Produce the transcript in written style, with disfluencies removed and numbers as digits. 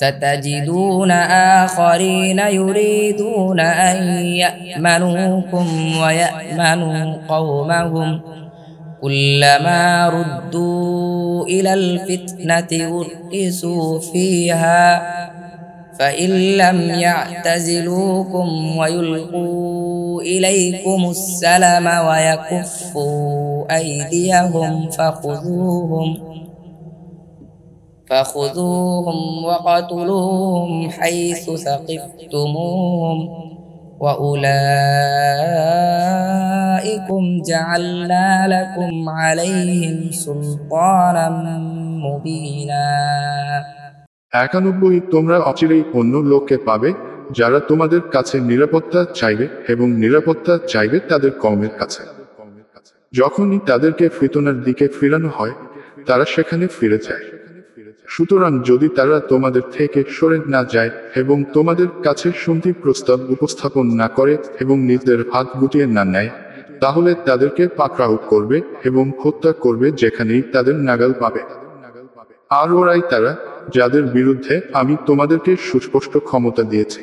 ستجدون آخرين يريدون أن يأمنوكم ويأمنوا قومهم كلما ردوا إلى الفتنة أركسوا فيها فإن لم يعتزلوكم ويلقوا إليكم السلم ويكفوا أيديهم فخذوهم وقتلوهم حيث ثقفتموهم وأولئكم جعلنا لكم عليهم سلطانا مبينا 91 তোমরা অচিরেই অন্য লোককে পাবে যারা তোমাদের কাছে নিরাপত্তা চাইবে এবং নিরাপত্তা চাইবে তাদের কওমের কাছে। যখনই তাদেরকে ফিতনার দিকে ফিরানো হয় তারা সেখানে ফিরে যায়। সুতরাং যদি তারা তোমাদের থেকে সরে না যায় এবং তোমাদের কাছে সন্ধি প্রস্তাব উপস্থাপন না করে এবং নিজেদের হাত গুটিয়ে না নেয় তাহলে তাদেরকে পাকড়াও করবে এবং হত্যা করবে যেখানেই তাদের নাগাল পাবে। আর ওরাই তারা যাদের বিরুদ্ধে আমি তোমাদেরকে সুস্পষ্ট ক্ষমতা দিয়েছি।